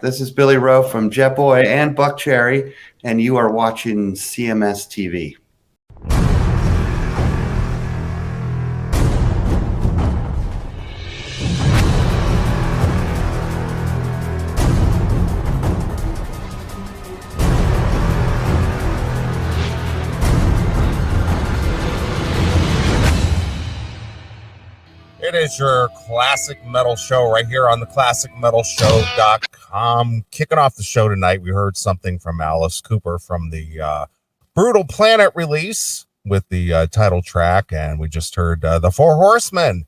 This is Billy Rowe from Jet Boy and Buck Cherry, and you are watching CMS TV. It is your classic metal show right here on the classicmetalshow.com. Kicking off the show tonight, we heard something from Alice Cooper from the Brutal Planet release with the title track, and we just heard the Four Horsemen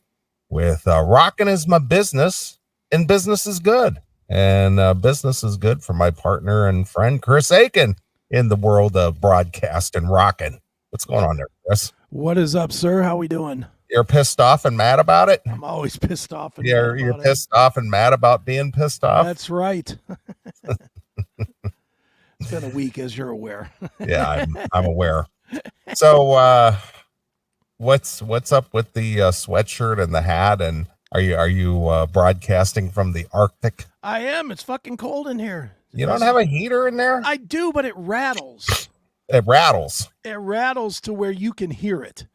with Rockin' Is My Business, and Business Is Good. And business is good for my partner and friend, Chris Akin, in the world of broadcast and rockin'. What's going on there, Chris? What is up, sir? How we doing? You're pissed off and mad about it? I'm always pissed off. And you're pissed off and mad about being pissed off? That's right. It's been a week, as you're aware. Yeah, I'm aware. So what's up with the sweatshirt and the hat? And are you broadcasting from the Arctic? I am. It's fucking cold in here. You don't have a heater in there? I do, but it rattles. It rattles. It rattles to where you can hear it.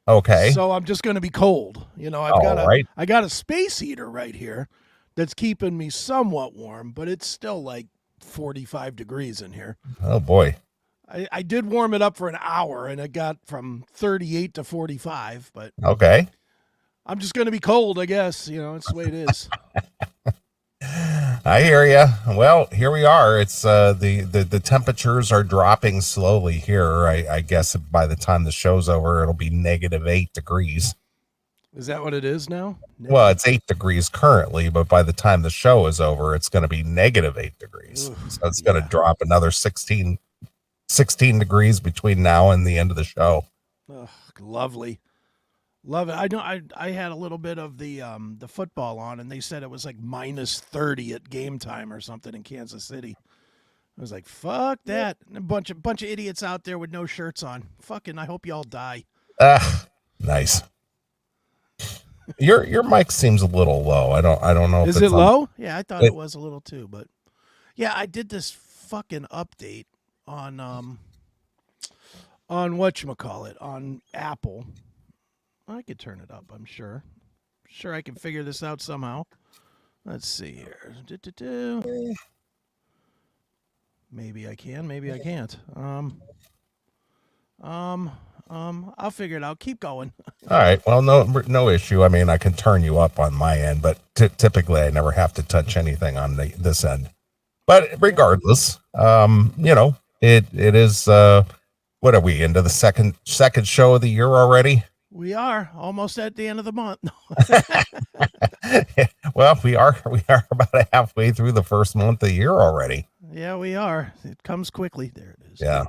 Okay. So I'm just going to be cold. You know, I got a space heater right here that's keeping me somewhat warm, but it's still like 45 degrees in here. Oh boy. I did warm it up for an hour and it got from 38 to 45, but okay. I'm just going to be cold, I guess. You know, it's the way it is. I hear you. Well, here we are. It's the temperatures are dropping slowly here. I guess by the time the show's over, it'll be -8 degrees. Is that what it is now? Well, it's 8 degrees currently, but by the time the show is over, it's going to be -8 degrees. Ooh, so it's going to drop another 16 degrees between now and the end of the show. Oh, lovely. Love it. I know. I had a little bit of the football on, and they said it was like -30 at game time or something in Kansas City. I was like, "Fuck that!" And a bunch of idiots out there with no shirts on. Fucking, I hope you all die. Nice. Your mic seems a little low. I don't know. Is it low? Yeah, I thought it was a little too, but yeah, I did this fucking update on whatchamacallit, on Apple. I could turn it up, I'm sure. Sure, I can figure this out somehow. Let's see here. Maybe I can, maybe I can't. I'll figure it out. Keep going. All right. Well, no issue. I mean, I can turn you up on my end, but typically I never have to touch anything on this end. But regardless, you know, it is. What are we into the second show of the year already? We are almost at the end of the month. Well, we are about halfway through the first month of the year already. Yeah, we are. It comes quickly. There it is. Yeah.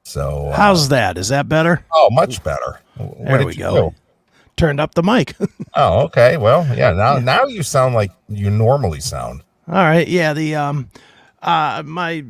So how's that? Is that better? Oh, much better. There we go. Turned up the mic. Oh, okay. Well, yeah. Now you sound like you normally sound. All right. Yeah. The my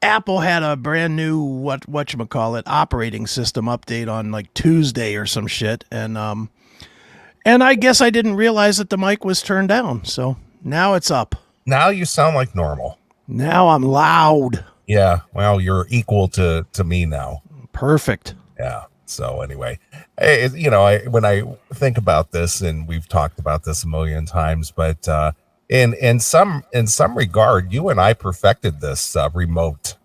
Apple had a brand new whatchamacallit operating system update on like Tuesday or some shit, and I guess I didn't realize that the mic was turned down, so now it's up. Now you sound like normal. Now I'm loud. Yeah, well, you're equal to me now. Perfect. Yeah. So anyway, you know, when I think about this, and we've talked about this a million times, but in some regard, you and I perfected this remote.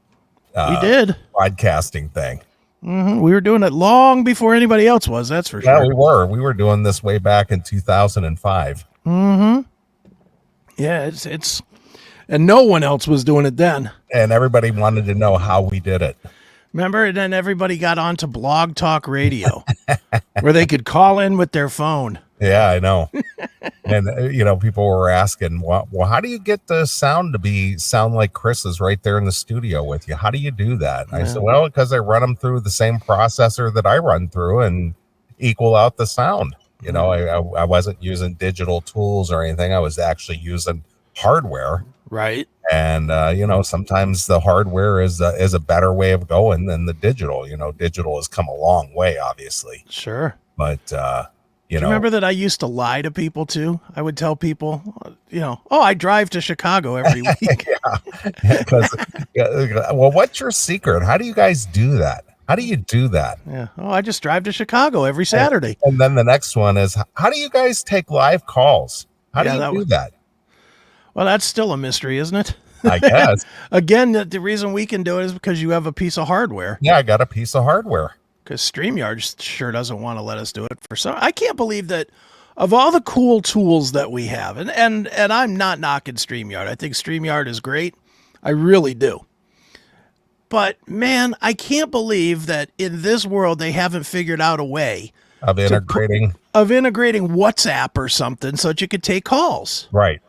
We did broadcasting thing. Mm-hmm. We were doing it long before anybody else was. That's for sure. Yeah, we were doing this way back in 2005. Mm-hmm. Yeah, it's, and no one else was doing it then. And everybody wanted to know how we did it. Remember? And then everybody got onto Blog Talk Radio, where they could call in with their phone. Yeah, I know. And, you know, people were asking, well, how do you get the sound to sound like Chris is right there in the studio with you? How do you do that? And I said, well, because I run them through the same processor that I run through and equal out the sound. You know, I wasn't using digital tools or anything. I was actually using hardware. Right. And, you know, sometimes the hardware is a better way of going than the digital. You know, digital has come a long way, obviously. Sure. But, Do you remember that I used to lie to people too? I would tell people, oh, I drive to Chicago every week. Well, what's your secret? How do you guys do that? How do you do that? Yeah. Oh, I just drive to Chicago every Saturday. And then the next one is, how do you guys take live calls? How do you do that? Well, that's still a mystery, isn't it? I guess. Again, the reason we can do it is because you have a piece of hardware. Yeah, I got a piece of hardware. Because StreamYard sure doesn't want to let us do it for some. I can't believe that of all the cool tools that we have, and I'm not knocking StreamYard. I think StreamYard is great. I really do. But man, I can't believe that in this world they haven't figured out a way of integrating WhatsApp or something so that you could take calls. Right.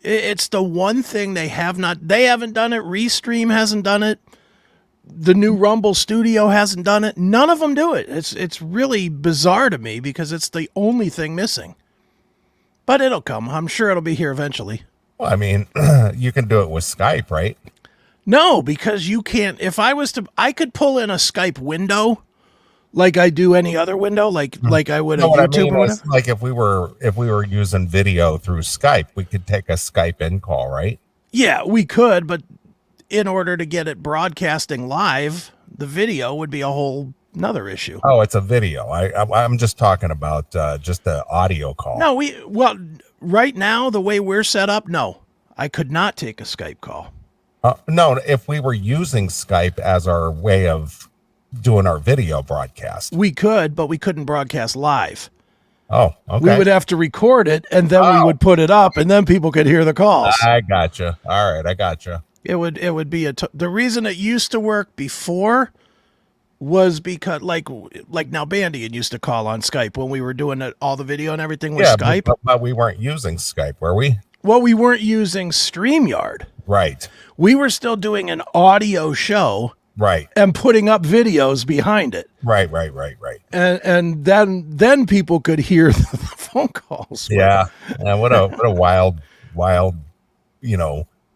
It's the one thing they haven't done it. Restream hasn't done it. The new Rumble Studio hasn't done it. None of them do it. It's really bizarre to me because it's the only thing missing. But it'll come. I'm sure it'll be here eventually. Well, I mean, you can do it with Skype, right? No, because you can't. If I was to, I could pull in a Skype window like I do any other window, like I would a YouTube window. Like if we were using video through Skype, we could take a Skype in call, right? Yeah, we could, but in order to get it broadcasting live, the video would be a whole another issue. Oh, it's a video. I'm just talking about just the audio call. No, right now the way we're set up, no, I could not take a Skype call. No, if we were using Skype as our way of doing our video broadcast, we could, but we couldn't broadcast live. Oh, okay. We would have to record it, and then we would put it up, and then people could hear the calls. I gotcha. All right, I gotcha. It would be the reason it used to work before was because like now Bandian used to call on Skype when we were doing all the video and everything with Skype. But we weren't using Skype, were we? Well, we weren't using StreamYard. Right. We were still doing an audio show. Right. And putting up videos behind it. Right. And then people could hear the phone calls. Yeah. What a wild,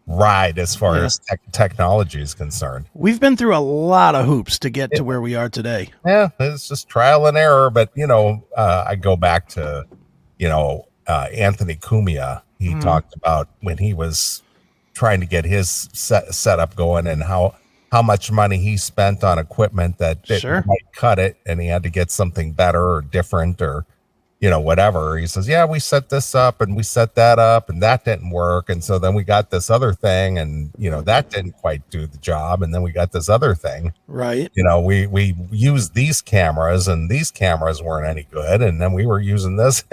ride as far as technology is concerned. We've been through a lot of hoops to get to where we are today. Yeah, it's just trial and error. But I go back to Anthony Cumia. He talked about when he was trying to get his setup going and how much money he spent on equipment that might cut it, and he had to get something better or different or whatever. He says, yeah, we set this up and we set that up and that didn't work, and so then we got this other thing and that didn't quite do the job, and then we got this other thing, right? We used these cameras and these cameras weren't any good, and then we were using this.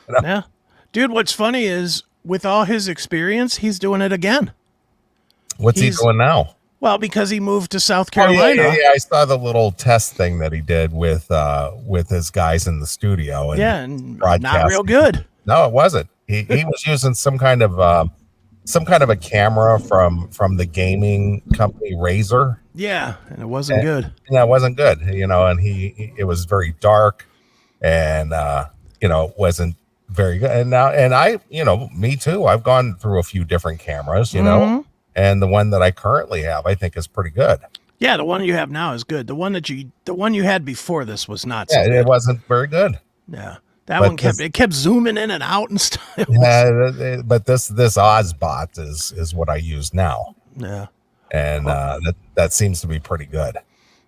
Yeah, dude, what's funny is with all his experience, he's doing it again. What's he doing now? Well, because he moved to South Carolina. Yeah, I saw the little test thing that he did with his guys in the studio. And not real good. No, it wasn't. He was using some kind of a camera from the gaming company Razer. Yeah, and it wasn't good. Yeah, it wasn't good. And it was very dark, and wasn't very good. And now, and I, me too. I've gone through a few different cameras, and the one that I currently have, I think, is pretty good. Yeah, the one you have now is good. The one you had before this was not so good. It wasn't very good. Yeah. One kept zooming in and out and stuff. Yeah, but this Ozbot is what I use now. Yeah. And that seems to be pretty good.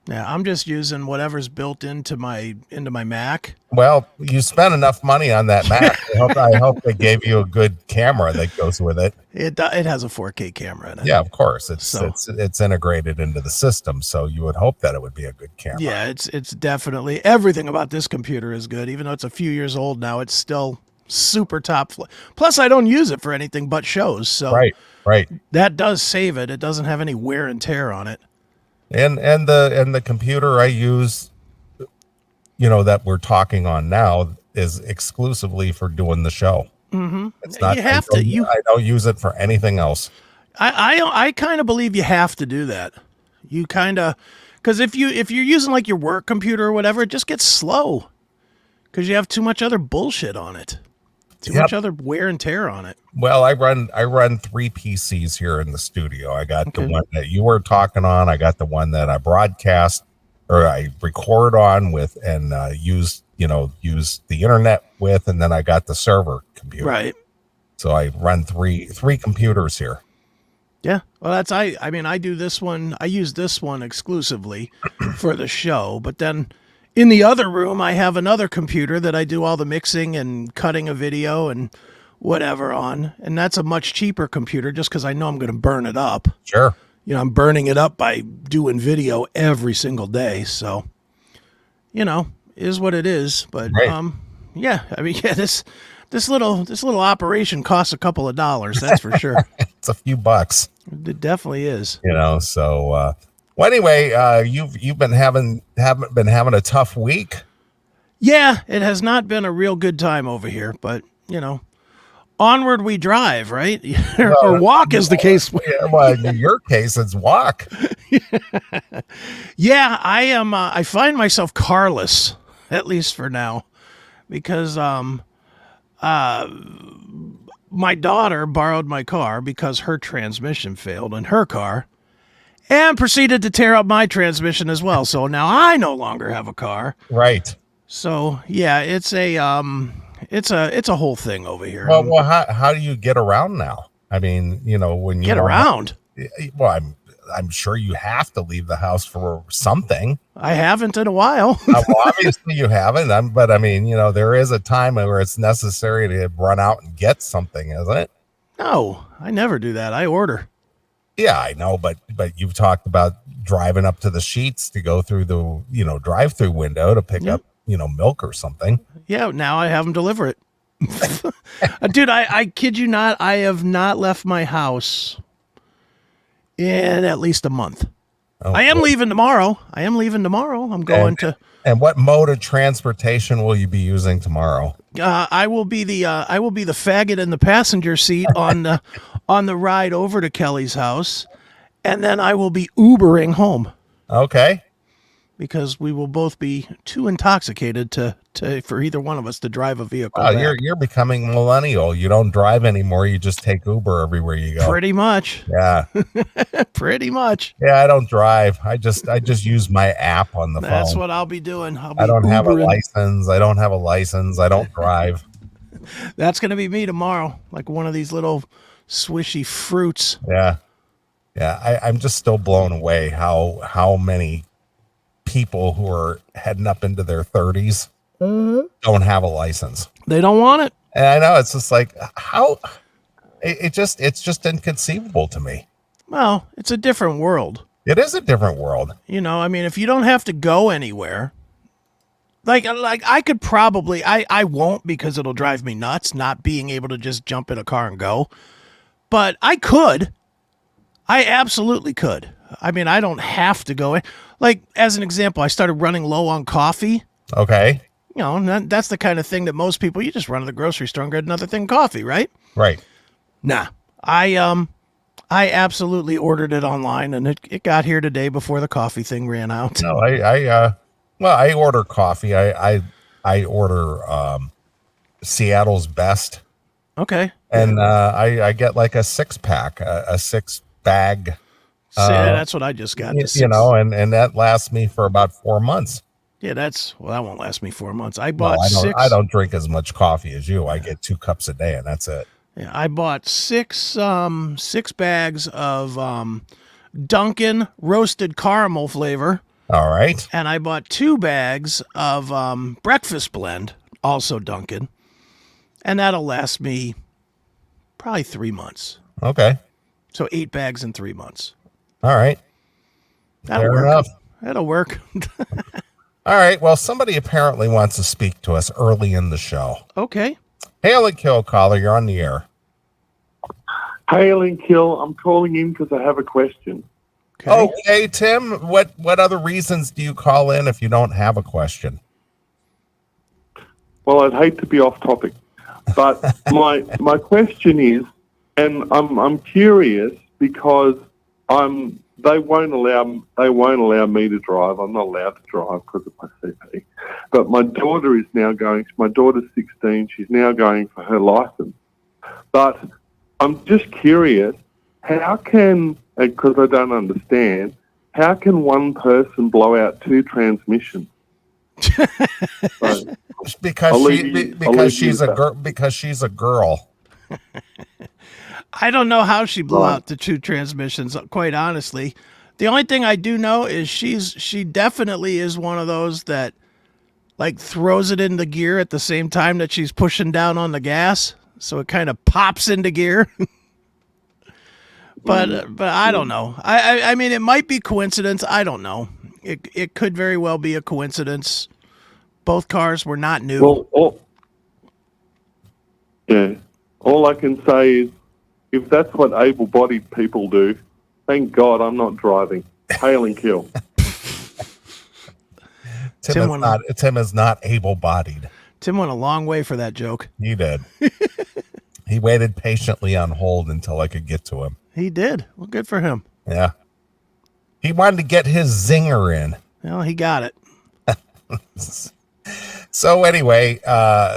Yeah, I'm just using whatever's built into my Mac. Well, you spent enough money on that Mac. I hope they gave you a good camera that goes with it. It has a 4K camera in it. Yeah, of course. It's integrated into the system, so you would hope that it would be a good camera. Yeah, it's definitely, everything about this computer is good. Even though it's a few years old now, it's still super top. Plus, I don't use it for anything but shows. So right. That does save it. It doesn't have any wear and tear on it. And the computer I use, that we're talking on now is exclusively for doing the show. Mm-hmm. It's not. You have to. I don't use it for anything else. I kind of believe you have to do that. You kind of, because if you're using like your work computer or whatever, it just gets slow because you have too much other bullshit on it. Too much other wear and tear on it. Well, I run 3 PCs here in the studio. I got the one that you were talking on. I got the one that I broadcast or I record on with and use use the internet with, and then I got the server computer. Right. So I run three computers here. Yeah. Well, I do this one. I use this one exclusively for the show, but then in the other room, I have another computer that I do all the mixing and cutting a video and whatever on. And that's a much cheaper computer just because I know I'm going to burn it up. Sure. I'm burning it up by doing video every single day. So, is what it is. But, right. This little operation costs a couple of dollars. That's for sure. It's a few bucks. It definitely is. So, well, anyway, you've haven't been having a tough week. Yeah, it has not been a real good time over here, but onward we drive, right? Or walk is the case. Yeah, well, in your case, it's walk. Yeah, I am. I find myself carless, at least for now, because my daughter borrowed my car because her transmission failed in her car, and proceeded to tear up my transmission as well. So now I no longer have a car. Right. So yeah, it's a whole thing over here. Well, how do you get around now? I mean, when you get around. Well, I'm sure you have to leave the house for something. I haven't in a while. Well, obviously you haven't. But I mean, there is a time where it's necessary to run out and get something, isn't it? No, I never do that. I order. Yeah, I know, but you've talked about driving up to the Sheets to go through the drive-through window to pick up milk or something. Yeah, now I have them deliver it. Dude, I kid you not, I have not left my house in at least a month. Oh, I am leaving tomorrow. I'm going to. And what mode of transportation will you be using tomorrow? I will be the faggot in the passenger seat on the ride over to Kelly's house, and then I will be Ubering home. Okay. Because we will both be too intoxicated to for either one of us to drive a vehicle. Oh, you're becoming millennial. You don't drive anymore. You just take Uber everywhere you go. Pretty much. Yeah. Pretty much. Yeah, I don't drive. I just use my app on the phone. That's what I'll be doing. I don't have a license. I don't drive. That's going to be me tomorrow. Like one of these little swishy fruits. Yeah. Yeah. I'm just still blown away how many people who are heading up into their 30s don't have a license. They don't want it. And I know it's just like it's just inconceivable to me. Well, it's a different world. It is a different world. I mean, if you don't have to go anywhere, like I could probably, I won't because it'll drive me nuts not being able to just jump in a car and go, but I absolutely could. I mean, I don't have to go in. Like, as an example, I started running low on coffee. Okay. That's the kind of thing that most people, you just run to the grocery store and get another thing of coffee, right? Right. Nah. I absolutely ordered it online, and it got here today before the coffee thing ran out. No, I order coffee. I order Seattle's Best. Okay. And I get like a 6-pack, a 6-bag. That's what I just got. And that lasts me for about 4 months. Yeah, that won't last me 4 months. I bought I don't drink as much coffee as you. I get 2 cups a day, and that's it. Yeah, I bought 6 bags of Dunkin' roasted caramel flavor. All right. And I bought 2 bags of breakfast blend, also Dunkin'. And that'll last me probably 3 months. Okay. So 8 bags in 3 months. All right. That'll work. Enough. That'll work. All right. Well, somebody apparently wants to speak to us early in the show. Okay. Hail and Kill, caller. You're on the air. Hail and Kill. I'm calling in because I have a question. Okay, Tim. What other reasons do you call in if you don't have a question? Well, I'd hate to be off topic, but my question is, and I'm curious because they won't allow me to drive. I'm not allowed to drive because of my CP. But my daughter is now going. My daughter's 16. She's now going for her license. But I'm just curious, how can, because I don't understand, how can one person blow out 2 transmissions? So, Because I'll she leave you- be- I'll because leave you she's with a that. girl because she's a girl. I don't know how she blew Right. out the two transmissions, quite honestly. The only thing I do know is she definitely is one of those that like throws it into gear at the same time that she's pushing down on the gas, so it kind of pops into gear. But I don't know. I mean, it might be coincidence. I don't know. It could very well be a coincidence. Both cars were not new. Well, all I can say is, if that's what able-bodied people do, thank God I'm not driving. Hail and kill. Tim is not able-bodied. Tim went a long way for that joke. He did. He waited patiently on hold until I could get to him. He did. Well, good for him. Yeah. He wanted to get his zinger in. Well, he got it. So anyway,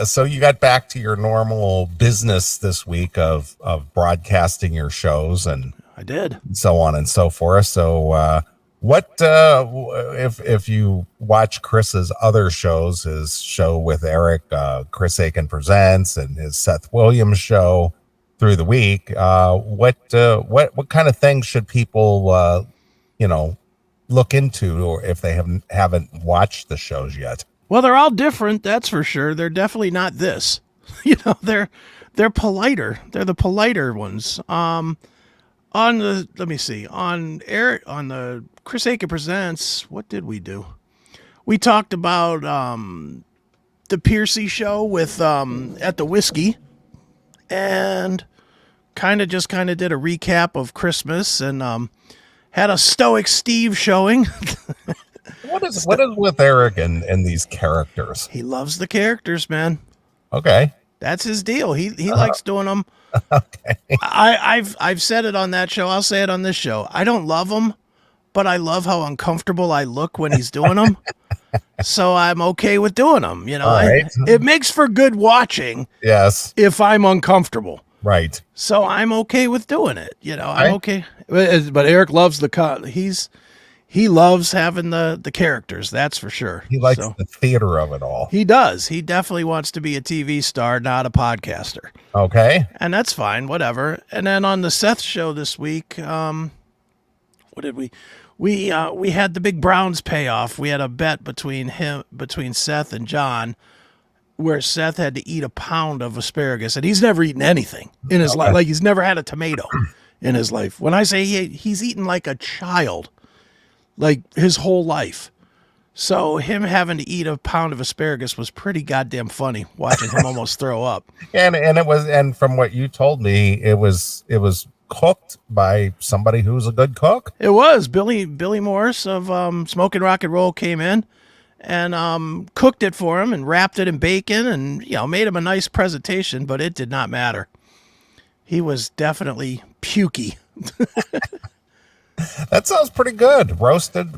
so you got back to your normal business this week of broadcasting your shows and I did. so on and so forth. So what if you watch Chris's other shows, his show with Eric, Chris Akin Presents, and his Seth Williams Show through the week, what kind of things should people look into, or if they haven't watched the shows yet? Well, they're all different, that's for sure. They're definitely not this. They're politer. They're the politer ones. On the Chris Akin Presents, what did we do? We talked about the Piercy show with at the Whiskey, and kind of did a recap of Christmas, and had a Stoic Steve showing. What is with Eric and these characters? He loves the characters, man. Okay. That's his deal. He likes doing them. Okay. I've said it on that show. I'll say it on this show. I don't love him, but I love how uncomfortable I look when he's doing them. So I'm okay with doing them. All right. It makes for good watching. Yes. If I'm uncomfortable. Right. So I'm okay with doing it. I'm Right. okay. But Eric loves he loves having the characters. That's for sure. He likes the theater of it all. He does. He definitely wants to be a TV star, not a podcaster. Okay. And that's fine, whatever. And then on the Seth show this week, what did we had the big Browns payoff. We had a bet between Seth and John, where Seth had to eat a pound of asparagus, and he's never eaten anything in his life. Like, he's never had a tomato in his life. When I say he's eaten like a child, like his whole life. So him having to eat a pound of asparagus was pretty goddamn funny, watching him almost throw up. And from what you told me, it was cooked by somebody who's a good cook. It was Billy Morris of Smoking Rock and Roll came in and cooked it for him and wrapped it in bacon and made him a nice presentation, but it did not matter. He was definitely pukey. That sounds pretty good. Roasted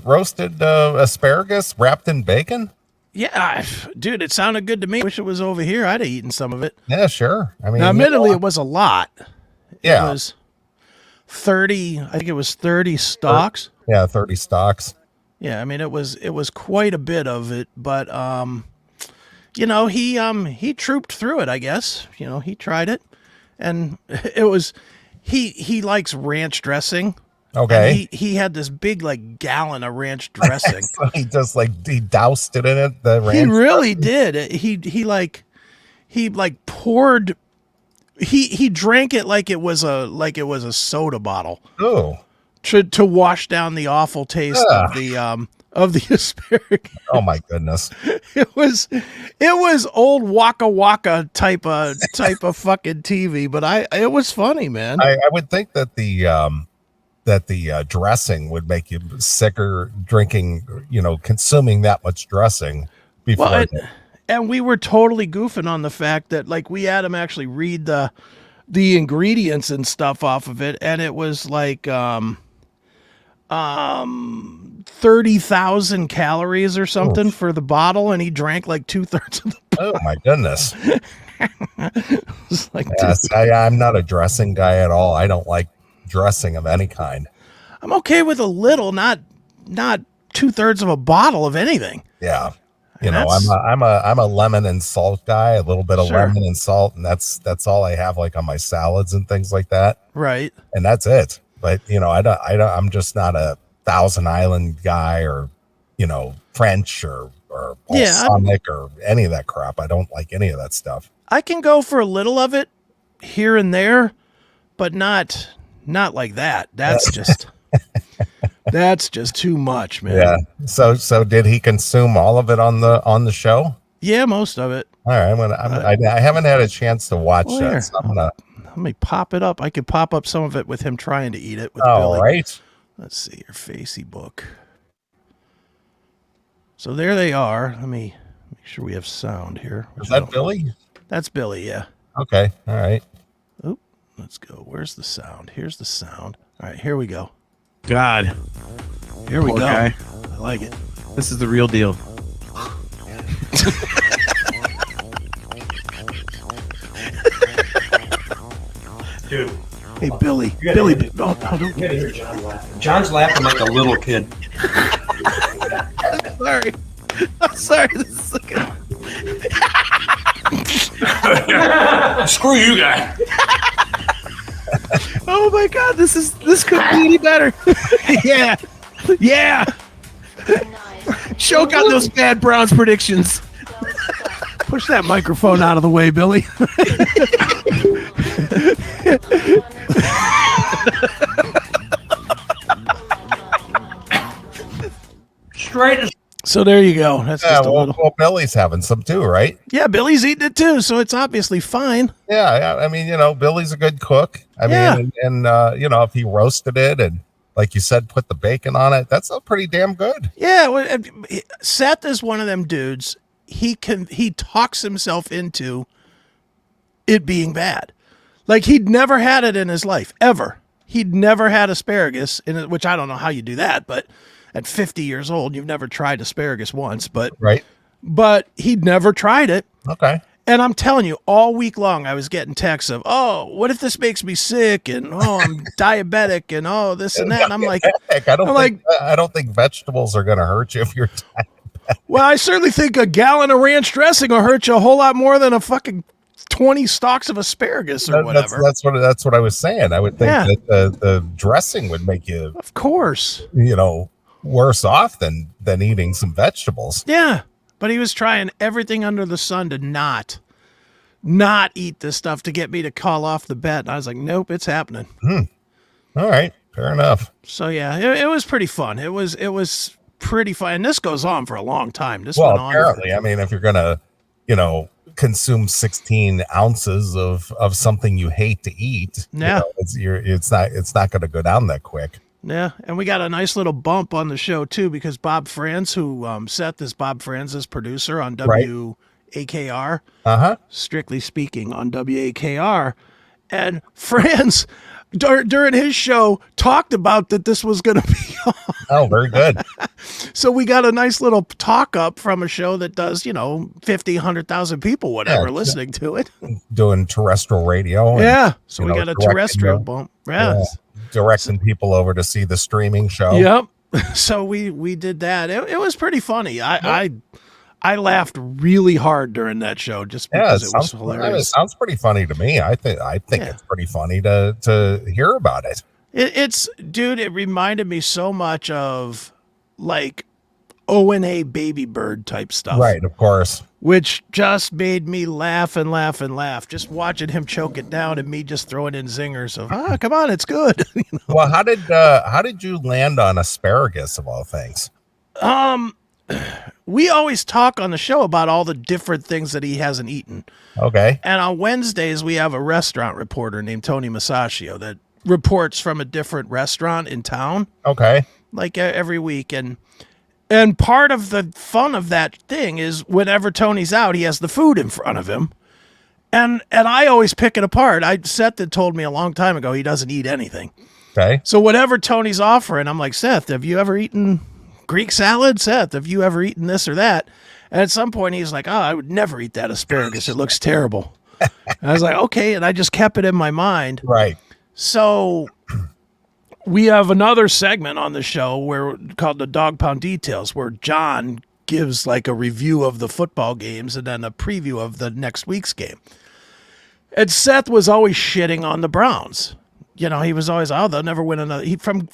asparagus wrapped in bacon. Yeah, dude, it sounded good to me. Wish it was over here. I'd have eaten some of it. Yeah, sure. I mean, Now, admittedly, it was a lot. Yeah. It was 30. I think it was 30 stalks. Yeah, 30 stalks. Yeah, I mean, it was quite a bit of it, but he trooped through it, I guess. He tried it, and it was he likes ranch dressing. Okay. And he had this big gallon of ranch dressing. So he just he doused it in it. The ranch. He really did. He poured. He drank it like it was a soda bottle. Oh. To wash down the awful taste of the asparagus. Oh my goodness. It was old Waka Waka type of fucking TV, but it was funny, man. I would think that the dressing would make you sicker drinking, consuming that much dressing before. Well, and we were totally goofing on the fact that we had him actually read the ingredients and stuff off of it, and it was 30,000 calories or something for the bottle, and he drank 2/3 of the bottle. Oh my goodness. It's Yes, I'm not a dressing guy at all. I don't like dressing of any kind. I'm okay with a little, not 2/3 of a bottle of anything. Yeah. You know, That's- I'm a lemon and salt guy, a little bit of Sure. lemon and salt, and that's all I have like on my salads and things like that. Right. And that's it. But you know, I'm just not a Thousand Island guy or, you know, French or balsamic or any of that crap. I don't like any of that stuff. I can go for a little of it here and there, but not like that. That's just that's just too much, man. Yeah. So did he consume all of it on the show? Yeah, most of it. All right. I haven't had a chance to watch Where? that. So I'm gonna. Let me pop it up. I could pop up some of it with him trying to eat it with All Billy. right. Let's see your facey book. So there they are. Let me make sure we have sound here. Is that Billy? That's Billy, yeah. Okay. All right. Oh, let's go. Where's the sound? Here's the sound. All right, here we go. God, Here we poor go. guy. I like it. This is the real deal. Dude, Hey, Billy. gotta Billy. hear Oh, don't you gotta hear John laughing. John's laughing like a little kid. sorry. I'm sorry. This is like Screw you guys. oh my God, this couldn't be any better. Yeah, yeah. Show got those bad Browns predictions. Push that microphone out of the way, Billy. Straight as So there you go. That's Yeah. just a Well, little. Billy's having some too, right? Yeah, Billy's eating it too, so it's obviously fine. Yeah. I mean, you know, Billy's a good cook. I Yeah. mean, and you know, if he roasted it and, like you said, put the bacon on it, that's all pretty damn good. Yeah, Seth is one of them dudes. He talks himself into it being bad. Like he'd never had it in his life ever. He'd never had asparagus in it, which I don't know how you do that, but at 50 years old, you've never tried asparagus once, but Right. he'd never tried it. Okay. And I'm telling you, all week long, I was getting texts of, "Oh, what if this makes me sick?" And "Oh, I'm diabetic," and "Oh, this and that." And I'm like, Heck, I don't think vegetables are going to hurt you if you're "Well, I certainly think a gallon of ranch dressing will hurt you a whole lot more than a fucking 20 stalks of asparagus or whatever." That's what I was saying. I would think Yeah. that the dressing would make you, Of course, you know, worse off than eating some vegetables. yeah. But he was trying everything under the sun to not eat this stuff to get me to call off the bet. And I was like, "Nope, it's happening." All right, fair enough. So yeah, it was pretty fun. It was pretty fun, and this goes on for a long time. This Well, went on. apparently, I mean, if you're gonna, you know, consume 16 ounces of something you hate to eat, Yeah. you know, it's not going to go down that quick. Yeah, and we got a nice little bump on the show too because Bob Franz, who Seth is Bob Franz's producer on Right. WAKR, Uh-huh. strictly speaking on WAKR, and Franz during his show talked about that this was going to be on. Oh, very good. So we got a nice little talk up from a show that does, 50, 100,000 people, whatever, Yeah. listening to it. Doing terrestrial radio. And, Yeah, so you we know, got a directing terrestrial the- bump. Yeah. directing people over to see the streaming show. Yep. So we did that. It was pretty funny. I laughed really hard during that show just Yeah, because it was hilarious. It sounds pretty funny to me. I think Yeah. it's pretty funny to hear about it. Dude, it reminded me so much of like O&A Baby Bird type stuff. Right, of course. Which just made me laugh and laugh and laugh. Just watching him choke it down and me just throwing in zingers of, come on, it's good. Well, how did you land on asparagus of all things? We always talk on the show about all the different things that he hasn't eaten. Okay. And on Wednesdays, we have a restaurant reporter named Tony Masaccio that reports from a different restaurant in town, Okay. like every week. And part of the fun of that thing is whenever Tony's out, he has the food in front of him. And I always pick it apart. Seth had told me a long time ago he doesn't eat anything. Okay. So whatever Tony's offering, I'm like, "Seth, have you ever eaten Greek salad? Seth, have you ever eaten this or that?" And at some point he's like, "Oh, I would never eat that asparagus. It looks terrible." And I was like, "Okay." And I just kept it in my mind. Right. So we have another segment on the show called the Dog Pound Details, where John gives like a review of the football games and then a preview of the next week's game. And Seth was always shitting on the Browns. You know, he was always, oh, they'll never win another. From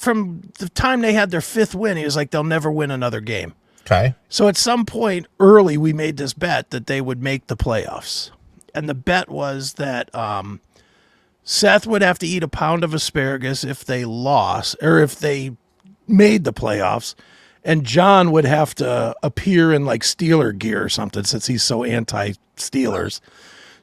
the time they had their 5th win, he was like, they'll never win another game. Okay. So at some point early, we made this bet that they would make the playoffs. And the bet was that Seth would have to eat a pound of asparagus if they lost, or if they made the playoffs. And John would have to appear in like Steeler gear or something, since he's so anti-Steelers.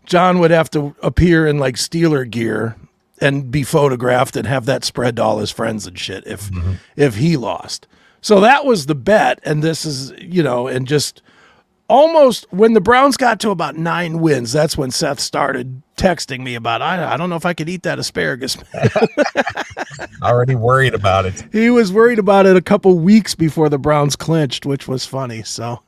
John would have to appear in like Steeler gear and be photographed and have that spread to all his friends and shit if he lost. So that was the bet. And this is, you know, and just almost when the Browns got to about 9 wins, that's when Seth started texting me about, I don't know if I could eat that asparagus. Already worried about it. He was worried about it a couple weeks before the Browns clinched, which was funny. So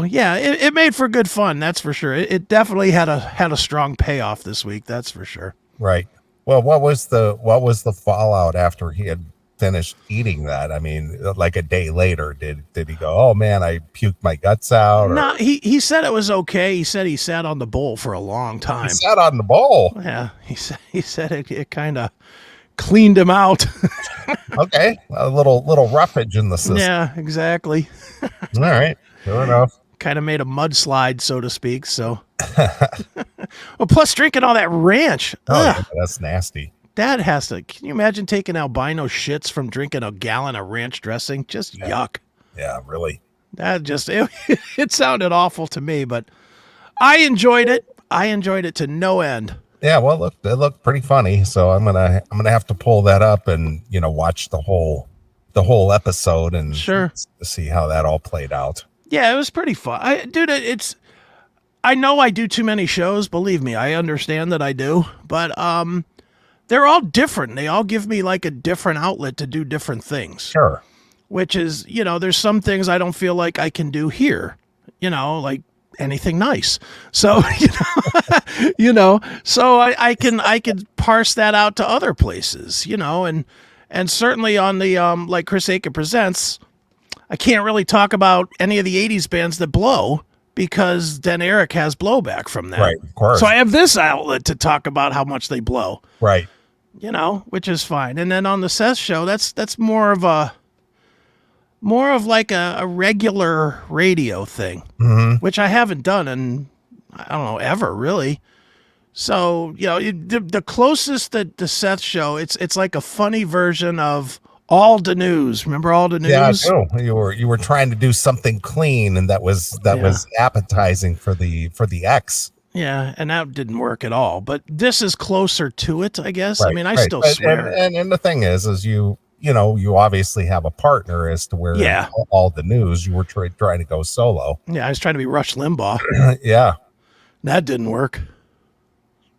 yeah, it made for good fun. That's for sure. It definitely had a strong payoff this week. That's for sure. Right. Well, what was the fallout after he had finished eating that? I mean, like a day later, did he go, oh man, I puked my guts out? No, he said it was okay. He said he sat on the bowl for a long time. He sat on the bowl. Yeah, he said it kind of cleaned him out. Okay, a little roughage in the system. Yeah, exactly. All right, fair enough. Kind of made a mudslide, so to speak. So, well, plus drinking all that ranch. Oh, Ugh. yeah, that's nasty. That has to. Can you imagine taking albino shits from drinking a gallon of ranch dressing? Just yuck. Yeah, really. That just it sounded awful to me, but I enjoyed it. I enjoyed it to no end. Yeah, well, it looked pretty funny. So I'm gonna have to pull that up and watch the whole episode and Sure. see how that all played out. Yeah, it was pretty fun. I know I do too many shows. Believe me, I understand that I do, but they're all different. They all give me like a different outlet to do different things. Sure. Which is, there's some things I don't feel like I can do here, like anything nice. So, so I can parse that out to other places, and certainly on the, like Chris Akin Presents, I can't really talk about any of the 80s bands that blow because then Eric has blowback from that. Right, of course. So I have this outlet to talk about how much they blow. Right. Which is fine. And then on the Seth show, that's more of like a regular radio thing, which I haven't done in, I don't know, ever really. So, the closest that the Seth show, it's like a funny version of All the News. Remember All the News? Yeah, I do. You were trying to do something clean, and that was appetizing for the X. Yeah, and that didn't work at all. But this is closer to it, I guess. Right, I mean, I still swear. And the thing is you obviously have a partner as to where All the News, you were trying to go solo. Yeah, I was trying to be Rush Limbaugh. Yeah. That didn't work.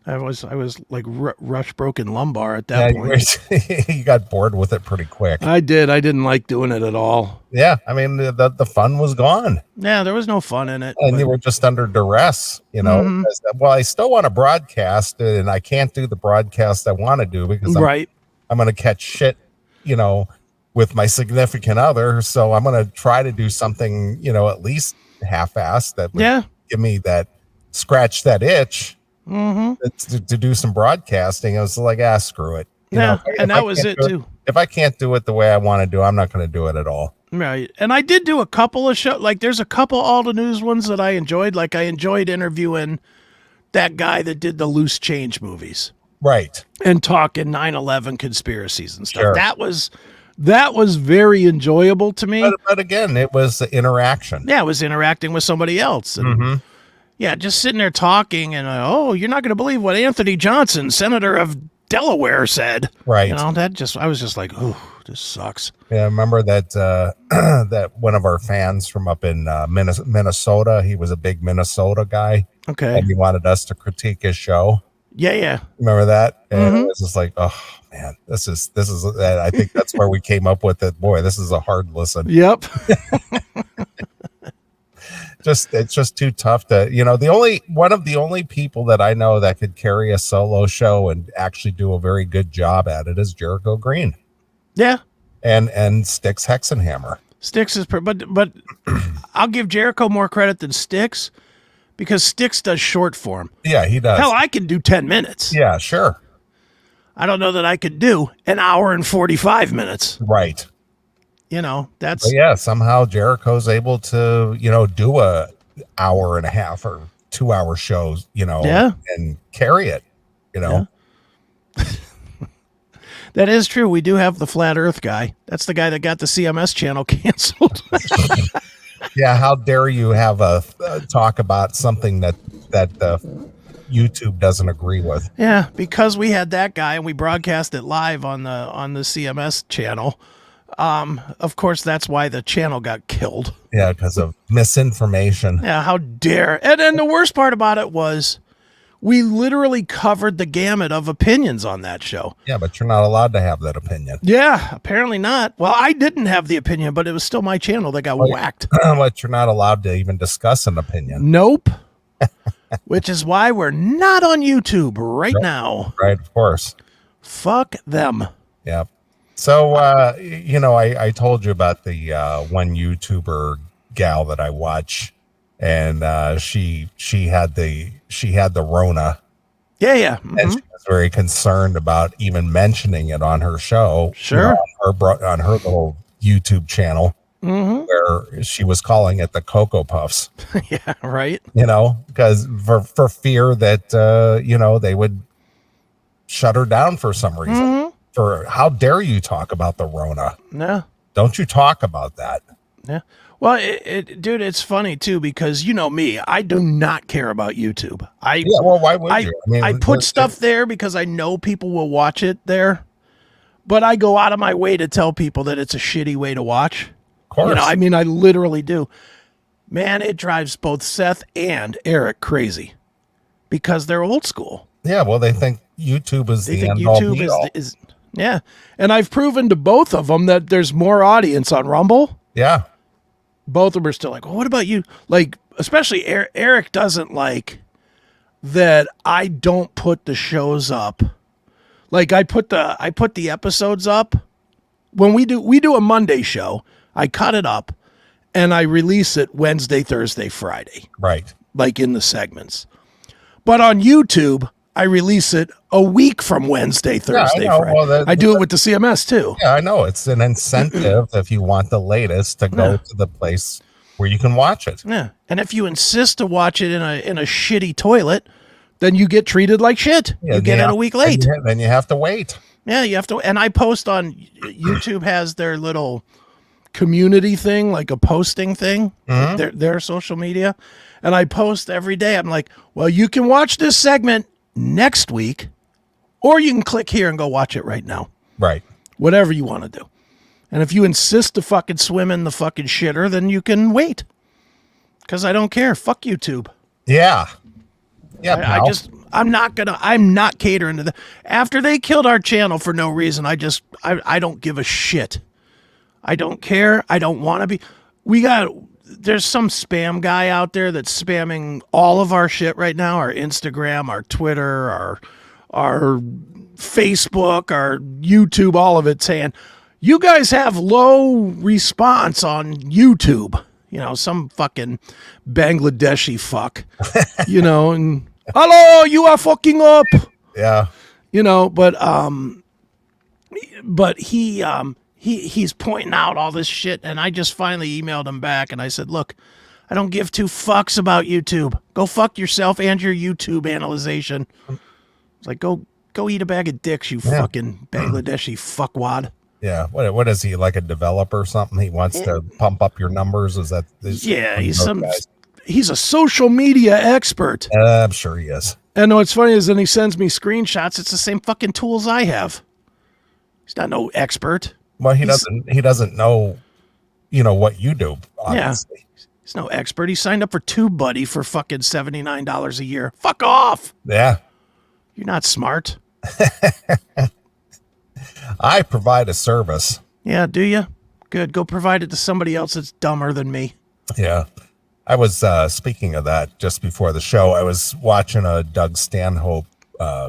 I was like Rush Broken Lumbar at that point. You got bored with it pretty quick. I did. I didn't like doing it at all. Yeah, I mean the fun was gone. Yeah, there was no fun in it. And you were just under duress, because, well, I still want to broadcast, and I can't do the broadcast I want to do because I'm going to catch shit, with my significant other. So I'm going to try to do something, at least half-assed that would give me that, scratch that itch. To do some broadcasting. I was like, screw it. And that was it too. If I can't do it the way I want to do, I'm not going to do it at all. Right. And I did do a couple of shows. Like there's a couple All the News ones that I enjoyed. Like I enjoyed interviewing that guy that did the Loose Change movies. Right. And talking 9/11 conspiracies and stuff. Sure. That was very enjoyable to me. But again, it was interaction. Yeah, I was interacting with somebody else. And yeah, just sitting there talking and, you're not going to believe what Anthony Johnson, Senator of Delaware, said. Right. I was just like, oh, this sucks. Yeah, I remember that that one of our fans from up in Minnesota, he was a big Minnesota guy. Okay. And he wanted us to critique his show. Yeah. Remember that? And it was just like, oh, man, this is. I think that's where we came up with it. Boy, this is a hard listen. Yep. It's just too tough to, one of the only people that I know that could carry a solo show and actually do a very good job at it is Jericho Green. Yeah. And Styx Hexenhammer. Sticks is, but I'll give Jericho more credit than Sticks because Sticks does short form. Yeah, he does. Hell, I can do 10 minutes. Yeah, sure. I don't know that I could do an hour and 45 minutes. Right. You know, that's But yeah, somehow Jericho's able to, do a hour and a half or 2-hour shows, Yeah. and carry it, Yeah. That is true. We do have the flat Earth guy. That's the guy that got the CMS channel canceled. Yeah, how dare you have a talk about something that YouTube doesn't agree with? Yeah, because we had that guy and we broadcast it live on the CMS channel. Of course, that's why the channel got killed. Yeah, because of misinformation. Yeah, how dare! And then the worst part about it was, we literally covered the gamut of opinions on that show. Yeah, but you're not allowed to have that opinion. Yeah, apparently not. Well, I didn't have the opinion, but it was still my channel that got whacked. But you're not allowed to even discuss an opinion. Nope. Which is why we're not on YouTube right now. Right, of course. Fuck them. Yep. So, I told you about the one YouTuber gal that I watch, and she had the Rona. Yeah. And she was very concerned about even mentioning it on her show. Sure. On her little YouTube channel, where she was calling it the Cocoa Puffs. Yeah, right. Because for fear that they would shut her down for some reason. For how dare you talk about the Rona? No. Don't you talk about that? Yeah. Well, dude, it's funny too because you know me, I do not care about YouTube. Why would you? I put stuff there because I know people will watch it there, but I go out of my way to tell people that it's a shitty way to watch. Of course. I literally do. Man, it drives both Seth and Eric crazy because they're old school. Yeah, well, they think YouTube is They the think end all YouTube be all. is yeah, and I've proven to both of them that there's more audience on Rumble. Yeah. Both of them are still like, well, what about you? Like, especially Eric doesn't like that I don't put the shows up. Like I put the episodes up when we do a Monday show. I cut it up and I release it Wednesday, Thursday, Friday. Right. Like in the segments. But on YouTube, I release it a week from Wednesday, Thursday, Friday. Well, I do it with the CMS too. Yeah, I know. It's an incentive if you want the latest to go to the place where you can watch it. Yeah. And if you insist to watch it in a shitty toilet, then you get treated like shit. Yeah, you get it a week late. Then you have to wait. Yeah, you have to. And I post on YouTube has their little community thing, like a posting thing, their social media. And I post every day. I'm like, well, you can watch this segment next week, or you can click here and go watch it right now. Right. Whatever you want to do. And if you insist to fucking swim in the fucking shitter, then you can wait. Because I don't care. Fuck YouTube. Yeah. Yeah. I'm not catering to that. After they killed our channel for no reason, I don't give a shit. I don't care. I don't want to be. There's some spam guy out there that's spamming all of our shit right now, our Instagram, our Twitter, our Facebook, our YouTube, all of it, saying, you guys have low response on YouTube. Some fucking Bangladeshi fuck, and hello, you are fucking up. Yeah. But he's pointing out all this shit, and I just finally emailed him back, and I said, look, I don't give two fucks about YouTube. Go fuck yourself and your YouTube analyzation. It's like, go eat a bag of dicks, you fucking Bangladeshi fuckwad. Yeah. What is he, like a developer or something? He wants to pump up your numbers? Is that? He's a social media expert. I'm sure he is. And what's funny is then he sends me screenshots. It's the same fucking tools I have. He's not no expert. Well, he doesn't know, what you do, obviously. Yeah. He's no expert. He signed up for TubeBuddy for fucking $79 a year. Fuck off. Yeah. You're not smart. I provide a service. Yeah, do you? Good. Go provide it to somebody else that's dumber than me. Yeah. I was, speaking of that, just before the show, I was watching a Doug Stanhope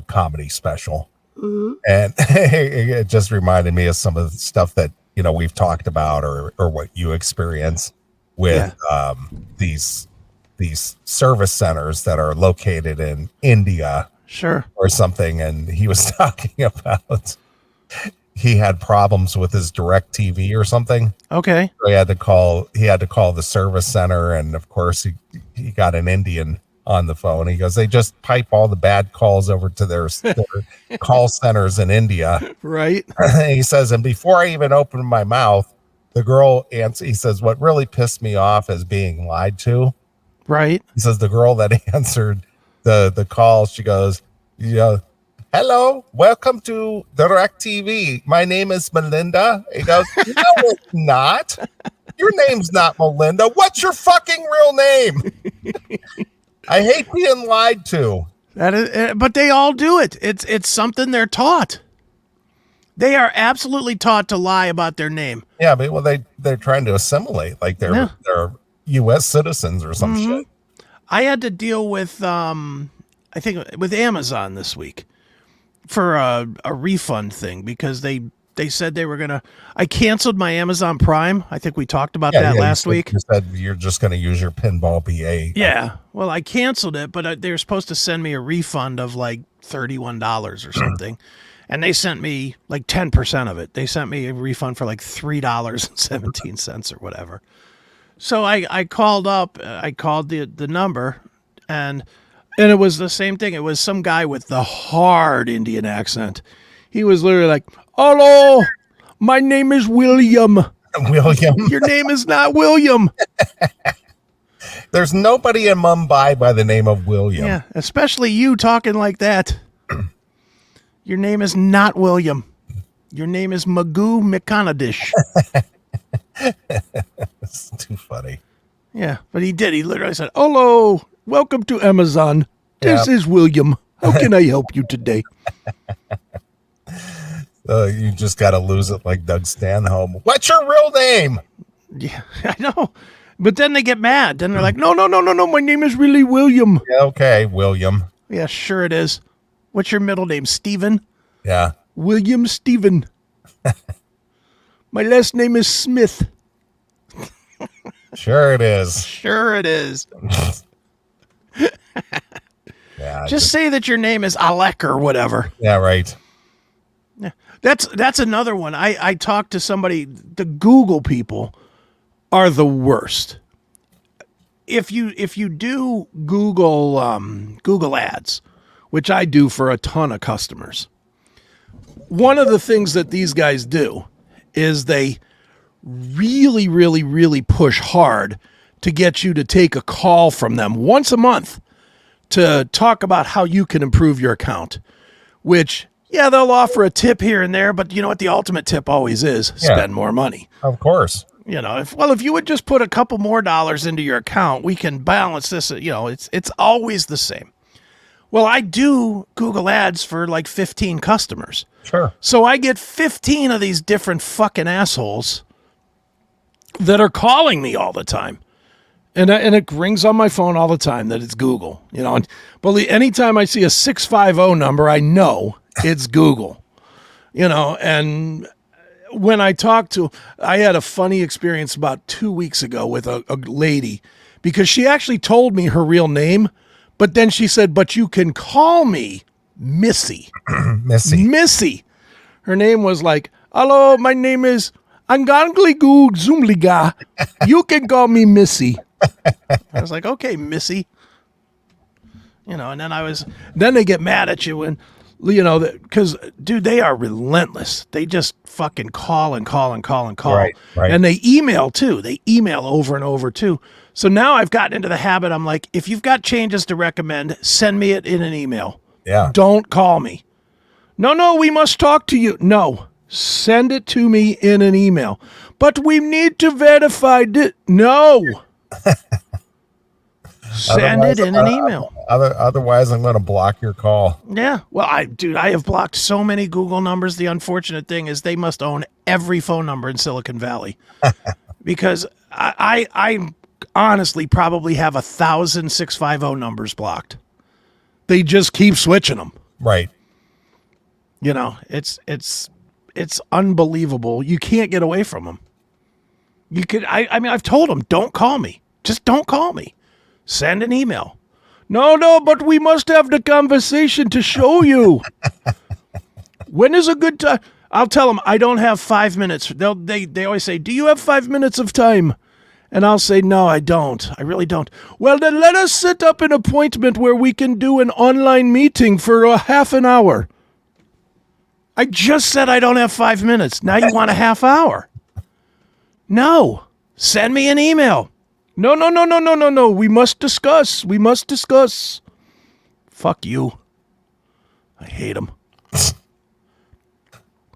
comedy special. Mm-hmm. And it just reminded me of some of the stuff that we've talked about or what you experience with these service centers that are located in India Sure. or something. And he was talking about he had problems with his direct TV or something. Okay. So he had to call the service center, and of course he got an Indian on the phone. He goes, they just pipe all the bad calls over to their call centers in India. Right. He says, and before I even opened my mouth, the girl answered. He says, what really pissed me off is being lied to. Right. He says the girl that answered the call, she goes, hello, welcome to Direct TV. My name is Melinda. He goes, no, it's not. Your name's not Melinda. What's your fucking real name? I hate being lied to. That is, but they all do it. It's something they're taught. They are absolutely taught to lie about their name. Yeah, but they're trying to assimilate, like they're U.S. citizens or some shit. I had to deal with I think with Amazon this week for a refund thing because they said they were gonna. I canceled my Amazon Prime. I think we talked about that last week. You said you're just going to use your pinball BA. Yeah. Well, I canceled it, but they were supposed to send me a refund of like $31 or something. And they sent me like 10% of it. They sent me a refund for like $3.17 or whatever. So I called up, I called the number, and it was the same thing. It was some guy with the hard Indian accent. He was literally like, hello, my name is William. William. Your name is not William. There's nobody in Mumbai by the name of William. Yeah, especially you talking like that. Your name is not William. Your name is Magoo McConaughey. It's too funny. Yeah, but he did. He literally said, hello, welcome to Amazon. This is William. How can I help you today? You just got to lose it like Doug Stanhope. What's your real name? Yeah, I know. But then they get mad. Then they're like, no. My name is really William. Yeah, okay, William. Yeah, sure it is. What's your middle name? Steven? Yeah. William Steven. My last name is Smith. Sure it is. Sure it is. Yeah. Just say that your name is Alec or whatever. Yeah, right. Yeah. That's another one. I talked to somebody. The Google people are the worst. If you do Google ads, which I do for a ton of customers, one of the things that these guys do is they really, really, really push hard to get you to take a call from them once a month to talk about how you can improve your account, which, yeah, they'll offer a tip here and there, but you know what the ultimate tip always is? Spend more money. Of course. You know, if you would just put a couple more dollars into your account, we can balance this. You know, it's always the same. Well, I do Google ads for like 15 customers. Sure. So I get 15 of these different fucking assholes that are calling me all the time. And it rings on my phone all the time that it's Google. You know, and believe anytime I see a 650 number, I know it's Google. You know, and when I had a funny experience about 2 weeks ago with a lady because she actually told me her real name, but then she said, but you can call me Missy. Missy. Her name was like, hello, my name is Angangligu Zumliga. You can call me Missy. I was like, okay, Missy. You know, and then they get mad at you and, you know, because, dude, they are relentless. They just fucking call and call and call and call. Right. And they email, too. They email over and over, too. So now I've gotten into the habit. I'm like, if you've got changes to recommend, send me it in an email. Yeah. Don't call me. No, we must talk to you. No, send it to me in an email. But we need to verify it. No. Send it in an email. Otherwise, I'm going to block your call. Yeah. Well, I have blocked so many Google numbers. The unfortunate thing is they must own every phone number in Silicon Valley because I honestly probably have 1,000 650 numbers blocked. They just keep switching them. Right. You know, it's it's unbelievable. You can't get away from them. You could, I mean, I've told them, don't call me. Just don't call me. Send an email. No, but we must have the conversation to show you. When is a good time? I'll tell them I don't have 5 minutes. They always say, do you have 5 minutes of time? And I'll say, no, I don't. I really don't. Well, then let us set up an appointment where we can do an online meeting for a half an hour. I just said I don't have 5 minutes. Now you want a half hour. No. Send me an email. No. We must discuss. Fuck you. I hate them.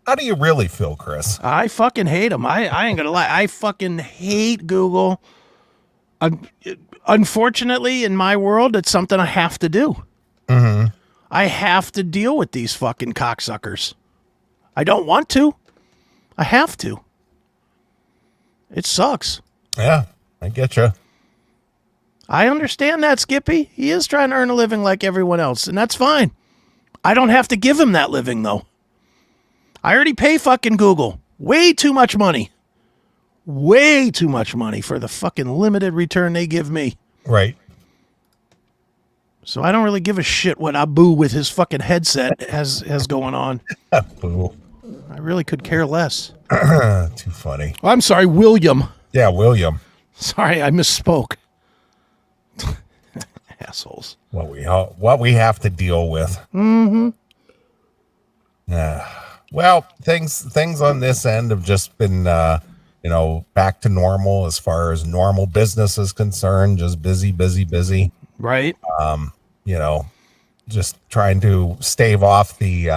How do you really feel, Chris? I fucking hate them. I ain't gonna lie. I fucking hate Google. Unfortunately, in my world, it's something I have to do. Mm-hmm. I have to deal with these fucking cocksuckers. I don't want to. I have to. It sucks. Yeah, I get you. I understand that, Skippy. He is trying to earn a living like everyone else, and that's fine. I don't have to give him that living, though. I already pay fucking Google way too much money. Way too much money for the fucking limited return they give me. Right. So I don't really give a shit what Abu with his fucking headset has going on. Boo. I really could care less. Too funny. I'm sorry, William. Yeah, William. Sorry, I misspoke. Assholes. What we have to deal with. Mm-hmm. Well, things on this end have just been, back to normal as far as normal business is concerned. Just busy. Right. Just trying to stave off the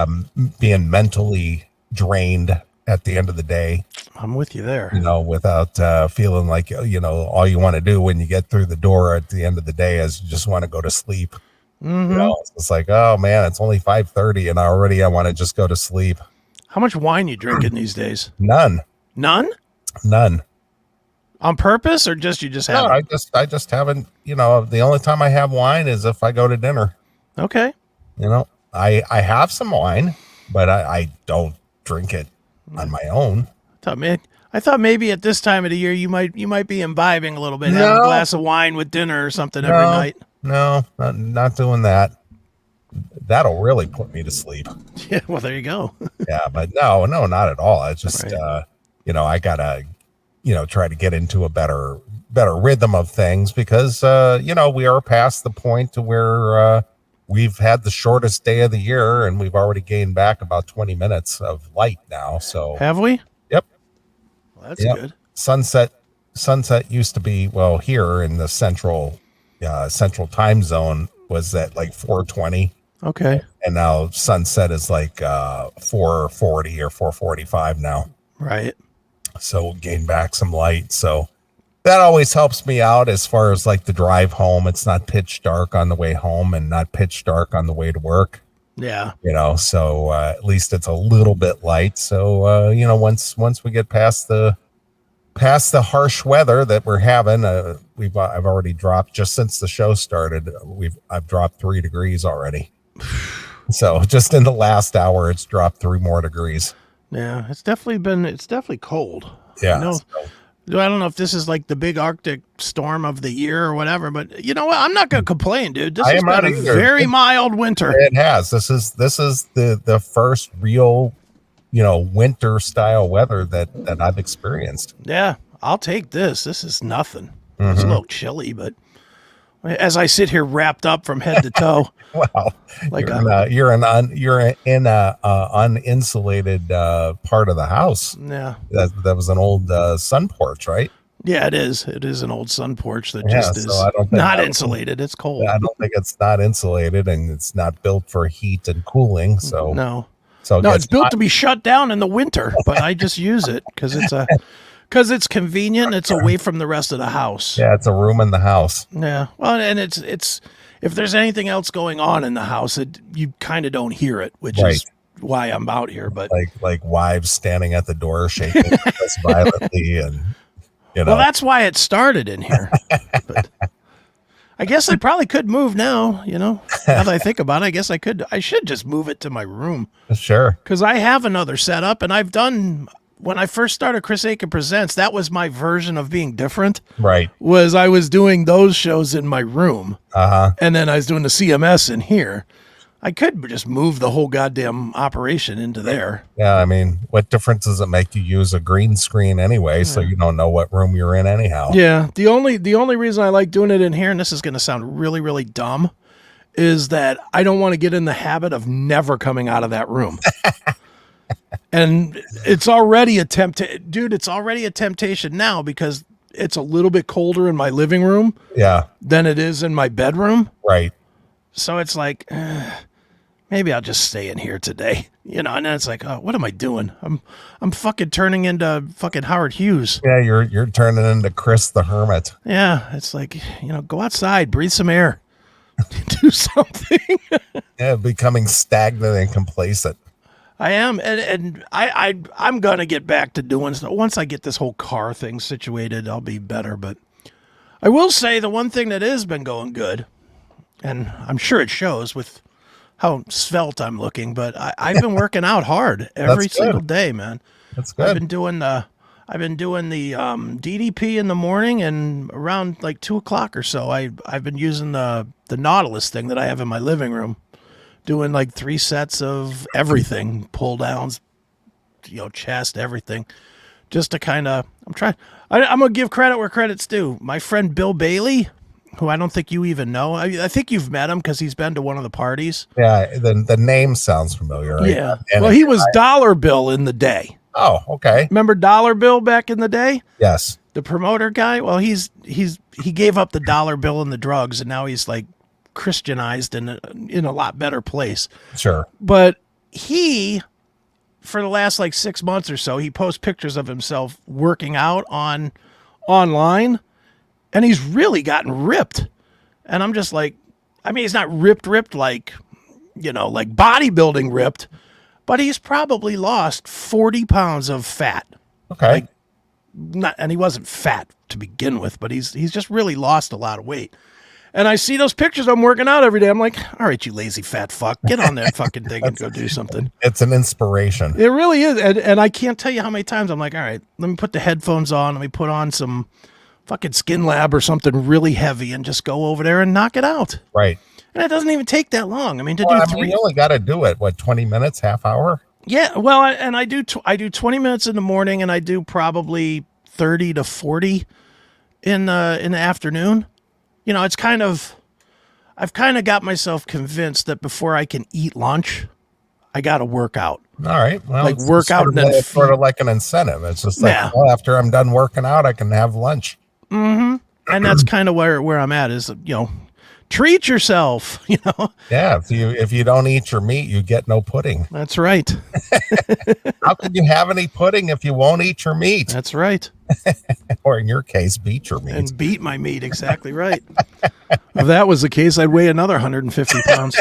being mentally drained at the end of the day. I'm with you there. Without feeling like, all you want to do when you get through the door at the end of the day is you just want to go to sleep. Mm-hmm. It's like, oh man, it's only 5:30 and already I want to just go to sleep. How much wine you drinking these days? None. None? On purpose, or just you just have? No, I just haven't. The only time I have wine is if I go to dinner. Okay. I have some wine, but I don't drink it on my own. I thought maybe at this time of the year you might be imbibing a little bit, having a glass of wine with dinner or something every night. No, not doing that. That'll really put me to sleep. Yeah, well, there you go. Yeah, but no, not at all. It's just, Right. I gotta, try to get into a better rhythm of things because, we are past the point to where we've had the shortest day of the year and we've already gained back about 20 minutes of light now. So Have we? Yep. Well, that's good. Sunset used to be, well, here in the central time zone was at like 4:20. Okay. And now sunset is like 4:40 or 4:45 now. Right. So gain back some light. So that always helps me out as far as like the drive home. It's not pitch dark on the way home and not pitch dark on the way to work. Yeah. So at least it's a little bit light. So once we get past the harsh weather that we're having, I've already dropped, just since the show started, I've dropped 3 degrees already. So just in the last hour, it's dropped 3 more degrees. Yeah, it's definitely cold. Yeah. I don't know if this is like the big Arctic storm of the year or whatever, but you know what? I'm not going to complain, dude. This has been a very mild winter. It has. This is the first real, winter style weather that I've experienced. Yeah, I'll take this. This is nothing. It's a little chilly, but as I sit here wrapped up from head to toe, Wow, like you're in a uninsulated part of the house. yeah, That was an old sun porch, right? yeah, it is. It is an old sun porch that Yeah, just is so I don't think not that- insulated. It's cold. I don't think it's not insulated and it's not built for heat and cooling. So No, so it's built to be shut down in the winter, but I just use it because it's convenient. It's away from the rest of the house. Yeah, it's a room in the house. Yeah. Well, and it's if there's anything else going on in the house, you kind of don't hear it, which Right. is why I'm out here. But Like wives standing at the door shaking us violently, and well, that's why it started in here. But I guess I probably could move now, now that I think about it. I guess I should just move it to my room. Sure. Because I have another setup, and I've done, when I first started Chris Akin Presents, that was my version of being different. Right. Was I was doing those shows in my room, and then I was doing the CMS in here. I could just move the whole goddamn operation into there. Yeah, I mean, what difference does it make you use a green screen anyway, so you don't know what room you're in anyhow? Yeah, the only reason I like doing it in here, and this is going to sound really, really dumb, is that I don't want to get in the habit of never coming out of that room. And it's already a it's already a temptation now because it's a little bit colder in my living room than it is in my bedroom. Right. So it's like, maybe I'll just stay in here today, and then it's like, oh, what am I doing? I'm fucking turning into fucking Howard Hughes. Yeah, you're turning into Chris the Hermit. Yeah, it's like, go outside, breathe some air, do something. Yeah, becoming stagnant and complacent. I am, and I'm gonna get back to doing stuff. Once I get this whole car thing situated, I'll be better. But I will say the one thing that has been going good, and I'm sure it shows with how svelte I'm looking, but I've been working out hard every single day, man. That's good. I've been doing the DDP in the morning, and around like 2:00 or so, I've been using the Nautilus thing that I have in my living room, doing like 3 sets of everything, pull downs, chest, everything, just to kind of, I'm gonna give credit where credit's due. My friend Bill Bailey, who I don't think you even know. I think you've met him because he's been to one of the parties. Yeah, the name sounds familiar. Right? Yeah. Well, he was Dollar Bill in the day. Oh, okay. Remember Dollar Bill back in the day? Yes. The promoter guy? Well, he gave up the dollar bill and the drugs, and now he's like Christianized and in a lot better place. Sure. But he, for the last like 6 months or so, he posts pictures of himself working out online. And he's really gotten ripped. And I'm just like, I mean, he's not ripped like, like bodybuilding ripped, but he's probably lost 40 pounds of fat. Okay. And he wasn't fat to begin with, but he's just really lost a lot of weight. And I see those pictures of him working out every day. I'm like, all right, you lazy fat fuck, get on that fucking thing and go do something. It's an inspiration. It really is. And I can't tell you how many times I'm like, all right, let me put the headphones on. Let me put on some fucking Skin Lab or something really heavy and just go over there and knock it out. Right. And it doesn't even take that long. I mean, you only got to do it, 20 minutes, half hour? Yeah. Well, I do 20 minutes in the morning, and I do probably 30 to 40 in the afternoon. It's I've kind of got myself convinced that before I can eat lunch, I got to work out. All right. Well, like work out and then it's sort of like an incentive. It's just like, well, after I'm done working out, I can have lunch. Mm-hmm. And that's kind of where I'm at is, treat yourself, Yeah. If you don't eat your meat, you get no pudding. That's right. How can you have any pudding if you won't eat your meat? That's right. Or in your case, beat your meat. And beat my meat. Exactly right. If that was the case, I'd weigh another 150 pounds.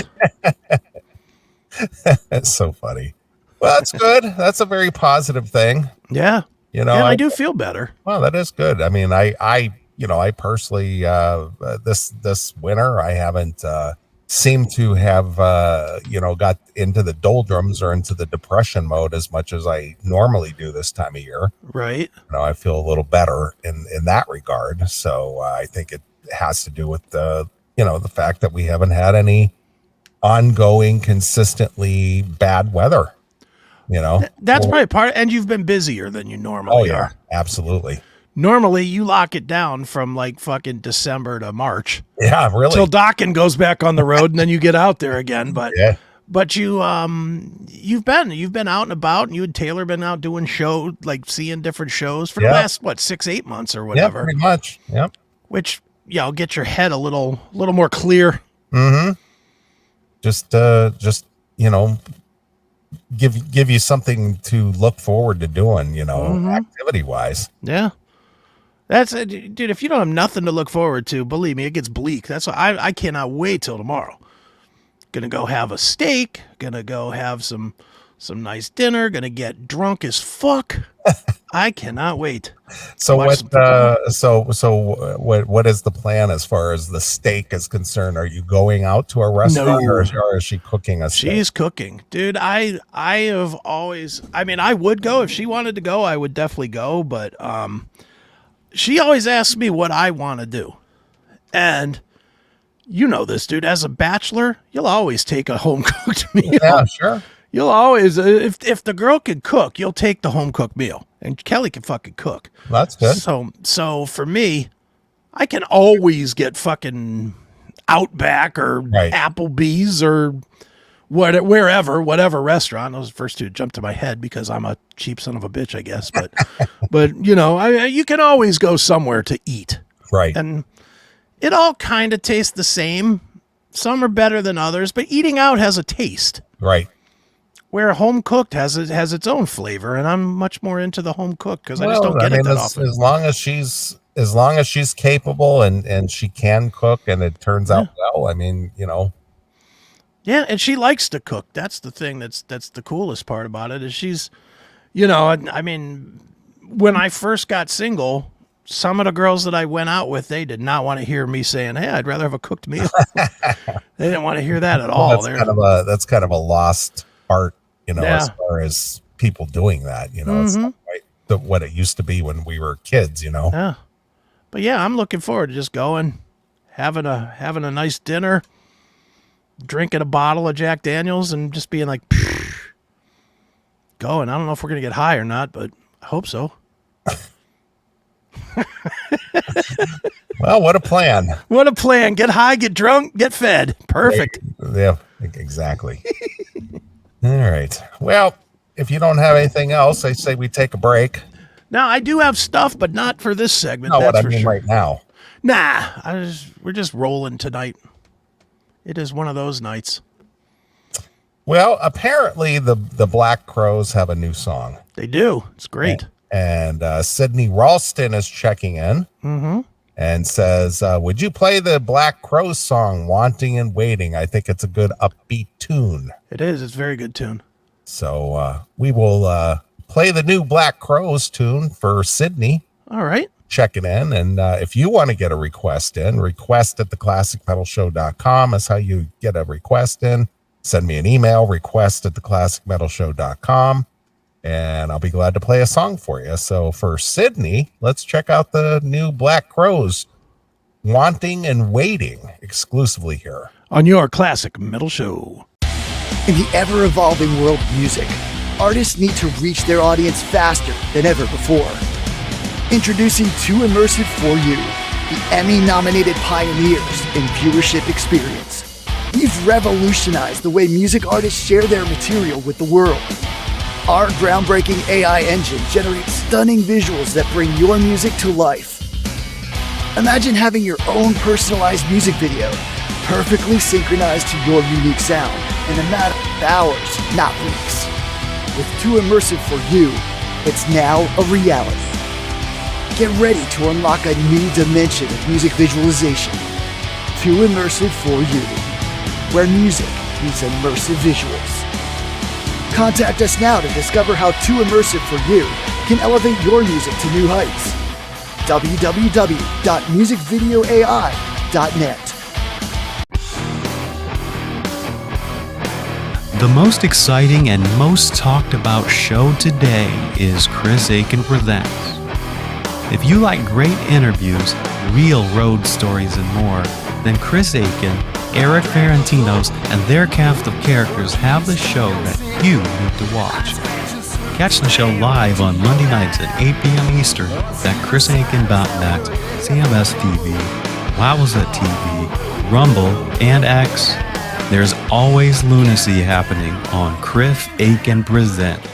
That's so funny. Well, that's good. That's a very positive thing. Yeah. And I do feel better. Well, that is good. I mean, I personally, this winter, I haven't seemed to have, got into the doldrums or into the depression mode as much as I normally do this time of year. Right. I feel a little better in that regard. So I think it has to do with the fact that we haven't had any ongoing, consistently bad weather. That's probably part, and you've been busier than you normally are. Absolutely. Normally you lock it down from like fucking December to March. Yeah, really. Till Akin goes back on the road, and then you get out there again. But but you've been out and about, and you and Taylor been out doing seeing different shows for the last 6-8 months or whatever. Yeah, pretty much. Yep. Which will get your head a little more clear. Mm-hmm. Just give you something to look forward to doing, activity wise. Yeah. That's it, dude. If you don't have nothing to look forward to, believe me, it gets bleak. That's why I cannot wait till tomorrow. Gonna go have a steak. Gonna go have some some nice dinner, gonna get drunk as fuck. I cannot wait. So Watch what is the plan as far as the steak is concerned? Are you going out to a restaurant No. or is she cooking a steak? She's cooking, dude. I have always, I mean, I would go if she wanted to go. I would definitely go, but she always asks me what I want to do, and you know this, dude. As a bachelor, you'll always take a home cooked meal. Yeah, sure. You'll always, if the girl can cook, you'll take the home cooked meal, and Kelly can fucking cook. That's good. So for me, I can always get fucking Outback or Right. Applebee's or whatever restaurant. Those first two jumped to my head because I'm a cheap son of a bitch, I guess. But but you know, you can always go somewhere to eat, Right. and it all kind of tastes the same. Some are better than others, but eating out has a taste. Right. Where home cooked has its own flavor, and I'm much more into the home cooked because I just don't get it that often. As long as she's capable and she can cook and it turns out well, I mean, you know. Yeah, and she likes to cook. That's the thing that's the coolest part about it is she's, you know, I mean, when I first got single, some of the girls that I went out with, they did not want to hear me saying, "Hey, I'd rather have a cooked meal." They didn't want to hear that at all. That's kind of a lost art, you know, Yeah. as far as people doing that, you know. It's not quite what it used to be when we were kids, you know. Yeah. But yeah, I'm looking forward to just going, having a nice dinner, drinking a bottle of Jack Daniels, and just being like, going. I don't know if we're gonna get high or not, but I hope so. Well, what a plan. What a plan. Get high, get drunk, get fed. Perfect. Yeah, exactly. All right. Well, if you don't have anything else, I say we take a break. Now, I do have stuff, but not for this segment. No, that's what I for mean sure. right now. Nah, we're just rolling tonight. It is one of those nights. Well, apparently the Black Crowes have a new song. They do. It's great. And Sydney Ralston is checking in and says, would you play the Black Crowes song, Wanting and Waiting? I think it's a good upbeat tune. It is. It's a very good tune. So we will play the new Black Crowes tune for Sydney. All right. Checking in. And if you want to get a request in, request at theclassicmetalshow.com is how you get a request in. Send me an email, request at theclassicmetalshow.com, and I'll be glad to play a song for you. So for Sydney, let's check out the new Black Crowes, Wanting and Waiting, exclusively here on your Classic Metal Show. In the ever-evolving world of music, artists need to reach their audience faster than ever before. Introducing Too Immersive for You, the Emmy-nominated pioneers in viewership experience. We've revolutionized the way music artists share their material with the world. Our groundbreaking AI engine generates stunning visuals that bring your music to life. Imagine having your own personalized music video, perfectly synchronized to your unique sound in a matter of hours, not weeks. With Too Immersive for You, it's now a reality. Get ready to unlock a new dimension of music visualization. Too Immersive for You, where music meets immersive visuals. Contact us now to discover how Too Immersive for You can elevate your music to new heights. www.musicvideoai.net. The most exciting and most talked about show today is Chris Akin Presents. If you like great interviews, real road stories, and more, then Chris Akin, Eric Ferentinos, and their cast of characters have the show that you need to watch. Catch the show live on Monday nights at 8 p.m. Eastern at chrisakin.net, CMS TV, Wowza TV, Rumble, and X. There's always lunacy happening on Chris Akin Presents.